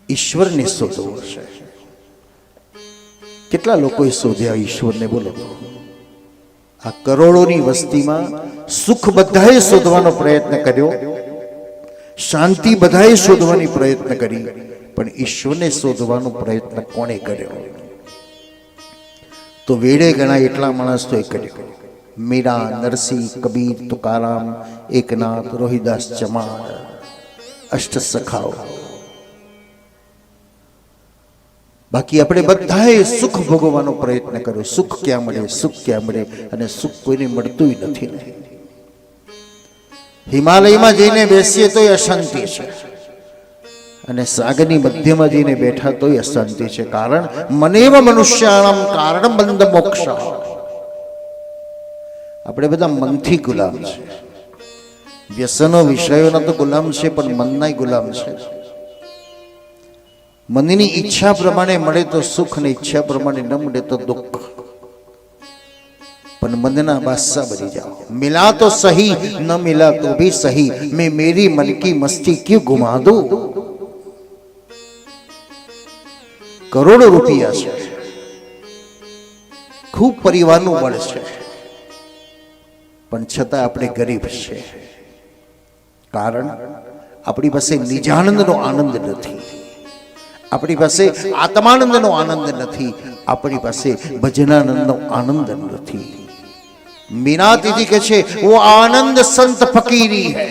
ઈશ્વરને શોધવો છે. કેટલા લોકોએ શોધ્યા ઈશ્વરને? બોલો. આ કરોડોની વસ્તીમાં સુખ બધાએ શોધવાનો પ્રયત્ન કર્યો, શાંતિ બધાએ શોધવાની પ્રયત્ન કરી, પણ ઈશ્વરને શોધવાનો પ્રયત્ન કોણે કર્યો? તો વેડે ગણા એટલા માણસ તો કર્યો. મીરા, નરસિંહ, કબીર, તુકારામ, એકનાથ, રોહિદાસ, ચમાર, અષ્ટ સખાઓ. બાકી આપણે બધાએ સુખ ભોગવવાનો પ્રયત્ન કર્યો. સુખ ક્યાં મળે, સુખ ક્યાં મળે? અને સુખ કોઈને મળતું નથી. હિમાલયમાં જઈને બેસીએ તો અશાંતિ છે, અને સાગરની મધ્યમાં જઈને બેઠા તો અશાંતિ છે. કારણ મનેવ મનુષ્યાણમ કારણ બંધ મોક્ષ. આપણે બધા મનથી ગુલામ છે. વ્યસનો વિષયોના તો ગુલામ છે, પણ મનના ગુલામ છે. મનની ઈચ્છા પ્રમાણે મળે તો સુખ, ને ઈચ્છા પ્રમાણે ન મળે તો દુઃખ. પણ મનના બાદશાહ બની જાઓ. મિલા તો સહી, ન મિલા તો भी सही, मैं मेरी मन की मस्ती क्यों घुमा दूं. કરોડો રૂપિયા છે, ખૂબ પરિવારનું બળ છે, પણ છતાં આપણે ગરીબ છે. કારણ આપણી પાસે નિજાનંદનો આનંદ નથી, આપણી પાસે આત્માનંદનો આનંદ નથી, આપણી પાસે ભજનાનંદનો આનંદ નથી. मीना दीदी के छे वो आनंद संत फकीरी है,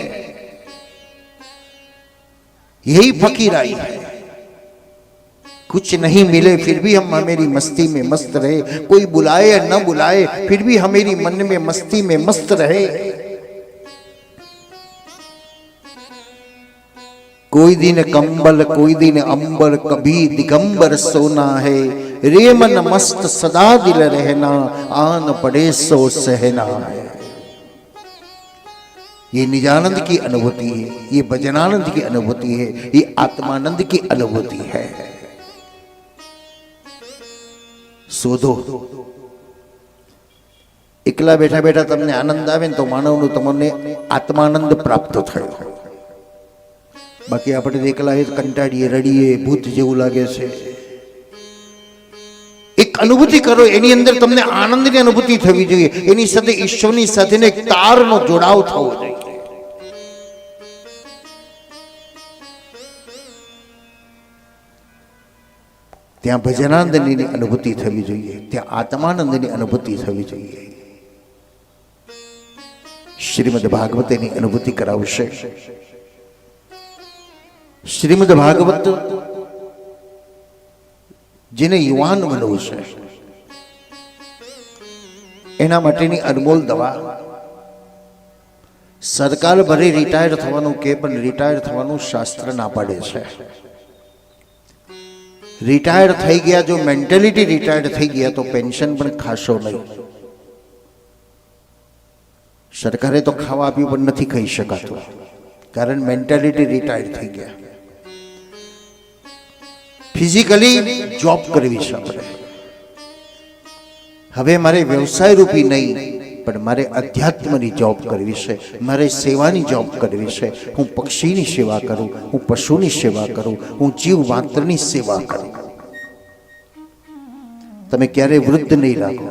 यही फकीराई है. कुछ नहीं मिले फिर भी हम हमेरी मस्ती में मस्त रहे, कोई बुलाए या न बुलाए फिर भी हमेरी मन में मस्ती में मस्त रहे. कोई दिन कंबल कोई दिन अंबर, कभी दिगंबर सोना है, रे मन मस्त सदा दिल रहना, आन पड़े सो सहना है. ये निजानंद की अनुभूति है, ये भजनानंद की अनुभूति है, ये आत्मानंद की अनुभूति है. शोधो. एकला बैठा बैठा तमने आनंद आवे तो मानवनु तमने आत्मानंद प्राप्त थयो. बाकी આપણે એકલા જ કંટાળીએ, રડીએ, ભૂત જેવું લાગે છે. એક અનુભૂતિ કરો, એની અંદર તમને આનંદની અનુભૂતિ થવી જોઈએ, એની સાથે ઈશ્વરની સાથેનો એક તારનો જોડાવ થવો જોઈએ. ત્યાં ભજનાનંદની અનુભૂતિ થવી જોઈએ, ત્યાં આત્માનંદની અનુભૂતિ થવી જોઈએ. શ્રીમદ ભાગવતની અનુભૂતિ કરાવશે. શ્રીમદ ભાગવત જેને યુવાન બનવું છે એના માટેની અનમોલ દવા. સરકાર ભરે રિટાયર થવાનું કે, પણ રિટાયર થવાનું શાસ્ત્ર ના પાડે છે. રિટાયર થઈ ગયા, જો મેન્ટેલિટી રિટાયર થઈ ગયા તો પેન્શન પણ ખાશો નહીં. સરકારે તો ખાવા આપ્યું પણ નથી ખાઈ શકાતું, કારણ મેન્ટેલિટી રિટાયર થઈ ગયા. ફિઝિકલી જોબ કરવી છે આપણે. હવે મારે વ્યવસાય રૂપી નહીં, પણ મારે અધ્યાત્મની જોબ કરવી છે, મારે સેવાની જોબ કરવી છે. હું પક્ષીની સેવા કરું, હું પશુની સેવા કરું, હું જીવ માત્રની સેવા કરું. તમે ક્યારે વૃદ્ધ નહીં રાખો.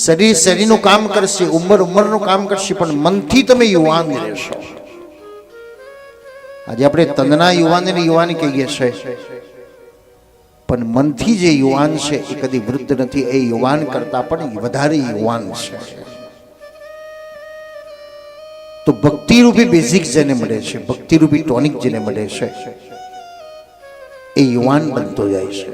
શરીર શરીરનું કામ કરશે, ઉંમર ઉંમરનું કામ કરશે, પણ મનથી તમે યુવાન રહેશો. આજે આપણે તનના યુવાનને યુવાની કહીએ છીએ, પણ મનથી જે યુવાન છે એ કદી વૃદ્ધ નથી. એ યુવાન કરતા પણ વધારે યુવાન છે. તો ભક્તિરૂપી બેઝિક જેને મળે છે, ભક્તિરૂપી ટોનિક જેને મળે છે, એ યુવાન બનતો જાય છે.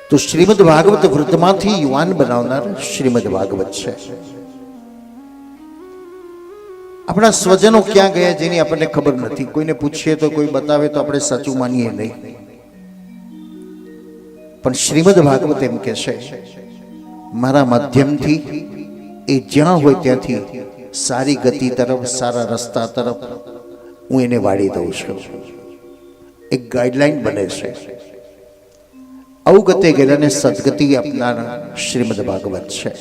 તો શ્રીમદ ભાગવત વૃદ્ધમાંથી યુવાન બનાવનાર શ્રીમદ ભાગવત છે. આપણા સ્વજનો ક્યાં ગયા જેની આપણને ખબર નથી. કોઈને પૂછીએ તો કોઈ બતાવે તો આપણે સાચું માનીએ નહીં, પણ શ્રીમદ ભાગવત એમ કે છે મારા માધ્યમથી એ જ્યાં હોય ત્યાંથી સારી ગતિ તરફ, સારા રસ્તા તરફ હું એને વાળી દઉં છું. એક ગાઈડલાઈન બને છે. અવગતે ગયેલાને સદગતિ આપનાર શ્રીમદ ભાગવત છે.